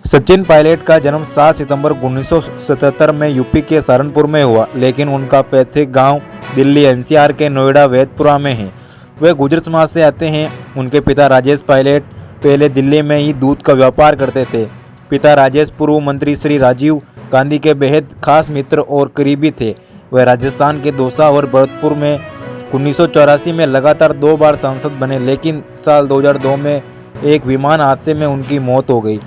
सचिन पायलट का जन्म 7 सितंबर 1977 में यूपी के सहारनपुर में हुआ, लेकिन उनका पैतृक गांव दिल्ली एनसीआर के नोएडा वैदपुरा में है। वे गुर्जर समाज से आते हैं। उनके पिता राजेश पायलट पहले दिल्ली में ही दूध का व्यापार करते थे। पिता राजेश पूर्व मंत्री श्री राजीव गांधी के बेहद खास मित्र और करीबी थे। वह राजस्थान के दौसा और भरतपुर में 1984 में लगातार 2 बार सांसद बने, लेकिन साल 2002 में एक विमान हादसे में उनकी मौत हो गई।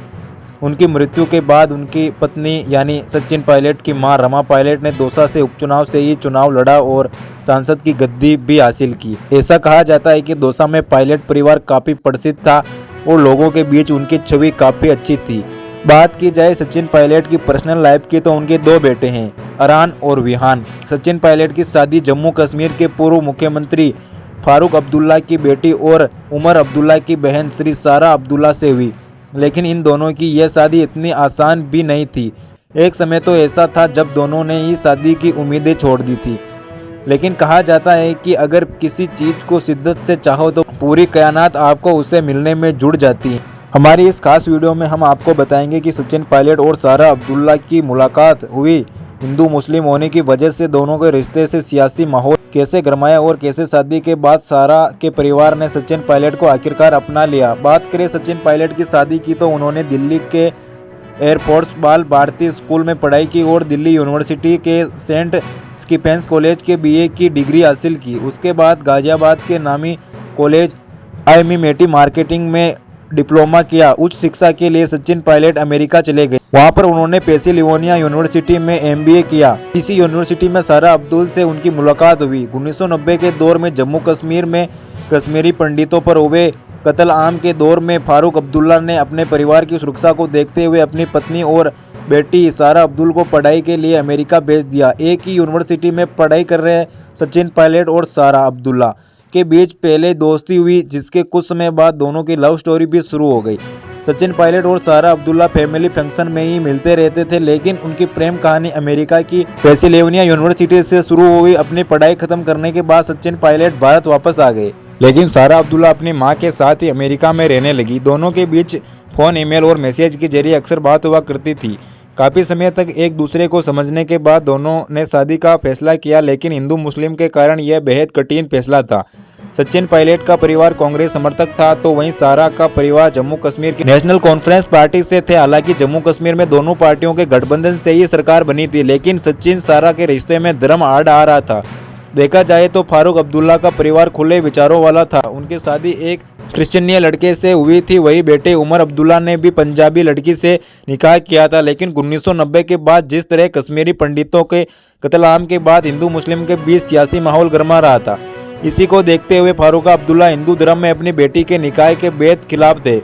उनकी मृत्यु के बाद उनकी पत्नी यानी सचिन पायलट की मां रमा पायलट ने दौसा से उपचुनाव से ही चुनाव लड़ा और सांसद की गद्दी भी हासिल की। ऐसा कहा जाता है कि दौसा में पायलट परिवार काफ़ी प्रसिद्ध था और लोगों के बीच उनकी छवि काफ़ी अच्छी थी। बात की जाए सचिन पायलट की पर्सनल लाइफ की तो उनके 2 बेटे हैं, अरान और विहान। सचिन पायलट की शादी जम्मू कश्मीर के पूर्व मुख्यमंत्री फारूक अब्दुल्ला की बेटी और उमर अब्दुल्ला की बहन श्री सारा अब्दुल्ला से हुई, लेकिन इन दोनों की यह शादी इतनी आसान भी नहीं थी। एक समय तो ऐसा था जब दोनों ने ही शादी की उम्मीदें छोड़ दी थी। लेकिन कहा जाता है कि अगर किसी चीज़ को शिद्दत से चाहो तो पूरी कायनात आपको उसे मिलने में जुड़ जाती है। हमारी इस खास वीडियो में हम आपको बताएंगे कि सचिन पायलट और सारा अब्दुल्ला की मुलाकात हुई हिंदू मुस्लिम होने की वजह से दोनों के रिश्ते से सियासी माहौल कैसे गरमाया और कैसे शादी के बाद सारा के परिवार ने सचिन पायलट को आखिरकार अपना लिया। बात करें सचिन पायलट की शादी की तो उन्होंने दिल्ली के एयरफोर्स बाल भारतीय स्कूल में पढ़ाई की और दिल्ली यूनिवर्सिटी के सेंट स्टीफेंस कॉलेज के बीए की डिग्री हासिल की। उसके बाद गाजियाबाद के नामी कॉलेज IMMT मार्केटिंग में डिप्लोमा किया। उच्च शिक्षा के लिए सचिन पायलट अमेरिका चले गए। वहां पर उन्होंने पेंसिल्वेनिया यूनिवर्सिटी में MBA किया। इसी यूनिवर्सिटी में सारा अब्दुल से उनकी मुलाकात हुई। 1990 के दौर में जम्मू कश्मीर में कश्मीरी पंडितों पर हुए कत्ल आम के दौर में फारूक अब्दुल्ला ने अपने परिवार की सुरक्षा को देखते हुए अपनी पत्नी और बेटी सारा अब्दुल को पढ़ाई के लिए अमेरिका भेज दिया। एक ही यूनिवर्सिटी में पढ़ाई कर रहे सचिन पायलट और सारा अब्दुल्ला के बीच पहले दोस्ती हुई, जिसके कुछ समय बाद दोनों की लव स्टोरी भी शुरू हो गई। सचिन पायलट और सारा अब्दुल्ला फैमिली फंक्शन में ही मिलते रहते थे, लेकिन उनकी प्रेम कहानी अमेरिका की पेंसिल्वेनिया यूनिवर्सिटी से शुरू हुई। अपनी पढ़ाई खत्म करने के बाद सचिन पायलट भारत वापस आ गए, लेकिन सारा अब्दुल्ला अपनी मां के साथ ही अमेरिका में रहने लगी। दोनों के बीच फ़ोन, ईमेल और मैसेज के जरिए अक्सर बात हुआ करती थी। काफ़ी समय तक एक दूसरे को समझने के बाद दोनों ने शादी का फैसला किया, लेकिन हिंदू मुस्लिम के कारण यह बेहद कठिन फैसला था। सचिन पायलट का परिवार कांग्रेस समर्थक था, तो वहीं सारा का परिवार जम्मू कश्मीर की नेशनल कॉन्फ्रेंस पार्टी से थे। हालांकि जम्मू कश्मीर में दोनों पार्टियों के गठबंधन से ही सरकार बनी थी, लेकिन सचिन सारा के रिश्ते में धर्म आड़ आ रहा था। देखा जाए तो फारूक अब्दुल्ला का परिवार खुले विचारों वाला था। उनकी शादी एक क्रिश्चियन लड़के से हुई थी। वही बेटे उमर अब्दुल्ला ने भी पंजाबी लड़की से निकाह किया था। लेकिन 1990 के बाद जिस तरह कश्मीरी पंडितों के कत्लेआम के बाद हिंदू मुस्लिम के बीच सियासी माहौल गरमा रहा था, इसी को देखते हुए फारूक अब्दुल्ला हिंदू धर्म में अपनी बेटी के निकाह के बेहद खिलाफ थे।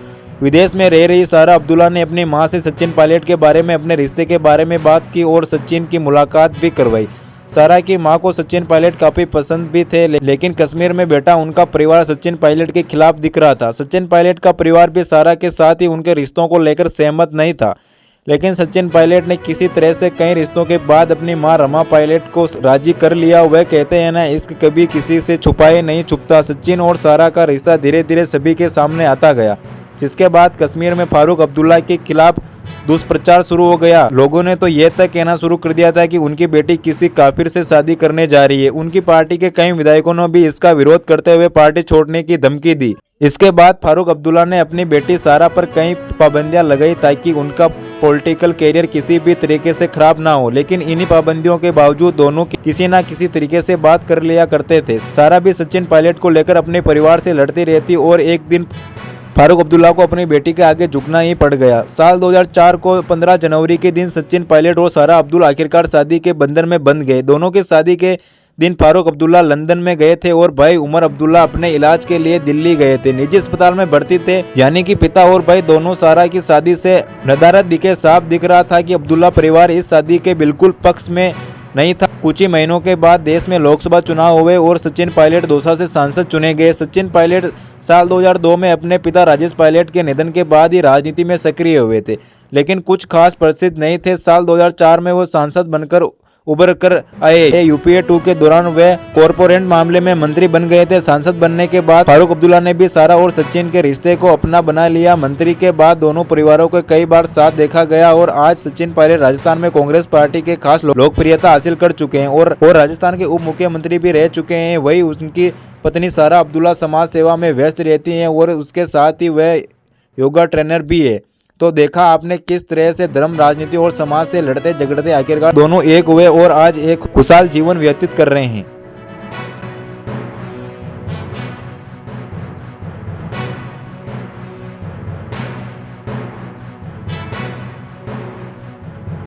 विदेश में रह रही सारा अब्दुल्ला ने अपनी मां से सचिन पायलट के बारे में, अपने रिश्ते के बारे में बात की और सचिन की मुलाकात भी करवाई। सारा की मां को सचिन पायलट काफ़ी पसंद भी थे, लेकिन कश्मीर में बैठा उनका परिवार सचिन पायलट के खिलाफ दिख रहा था। सचिन पायलट का परिवार भी सारा के साथ ही उनके रिश्तों को लेकर सहमत नहीं था, लेकिन सचिन पायलट ने किसी तरह से कई रिश्तों के बाद अपनी मां रमा पायलट को राजी कर लिया। वह कहते हैं ना, इश्क कभी किसी से छुपाए नहीं छुपता। सचिन और सारा का रिश्ता धीरे धीरे सभी के सामने आता गया, जिसके बाद कश्मीर में फारूक अब्दुल्ला के खिलाफ दुष्प्रचार शुरू हो गया। लोगों ने तो यह तक कहना शुरू कर दिया था कि उनकी बेटी किसी काफिर से शादी करने जा रही है। उनकी पार्टी के कई विधायकों ने भी इसका विरोध करते हुए पार्टी छोड़ने की धमकी दी। इसके बाद फारूक अब्दुल्ला ने अपनी बेटी सारा पर कई पाबंदियां लगाई ताकि उनका पॉलिटिकल कैरियर किसी भी तरीके से खराब ना हो, लेकिन इन्हीं पाबंदियों के बावजूद दोनों किसी ना किसी तरीके से बात कर लिया करते थे। सारा भी सचिन पायलट को लेकर अपने परिवार से लड़ती रहती और एक दिन फारूक अब्दुल्ला को अपनी बेटी के आगे झुकना ही पड़ गया। साल 2004 को 15 जनवरी के दिन सचिन पायलट और सारा अब्दुल्ला आखिरकार शादी के बंधन में बंध गए। दोनों की शादी के दिन फारूक अब्दुल्ला लंदन में गए थे और भाई उमर अब्दुल्ला अपने इलाज के लिए दिल्ली गए थे। निजी अस्पताल में भर्ती थे, यानी कि पिता और भाई दोनों सारा की शादी से नदारद दिखे। साफ दिख रहा था कि अब्दुल्ला परिवार इस शादी के बिल्कुल पक्ष में नहीं था। कुछ ही महीनों के बाद देश में लोकसभा चुनाव हुए और सचिन पायलट दौसा से सांसद चुने गए। सचिन पायलट साल 2002 में अपने पिता राजेश पायलट के निधन के बाद ही राजनीति में सक्रिय हुए थे, लेकिन कुछ खास प्रसिद्ध नहीं थे। साल 2004 में वो सांसद बनकर उभर कर आए। यूपीए 2 के दौरान वे कॉरपोरेट मामले में मंत्री बन गए थे। सांसद बनने के बाद फारूक अब्दुल्ला ने भी सारा और सचिन के रिश्ते को अपना बना लिया। मंत्री के बाद दोनों परिवारों को कई बार साथ देखा गया और आज सचिन पायलट राजस्थान में कांग्रेस पार्टी के खास लोकप्रियता हासिल कर चुके हैं और राजस्थान के उप मुख्यमंत्री भी रह चुके हैं। वही उनकी पत्नी सारा अब्दुल्ला समाज सेवा में व्यस्त रहती हैं और उसके साथ ही वह योगा ट्रेनर भी है। तो देखा आपने किस तरह से धर्म, राजनीति और समाज से लड़ते झगड़ते आखिरकार दोनों एक हुए और आज एक खुशहाल जीवन व्यतीत कर रहे हैं।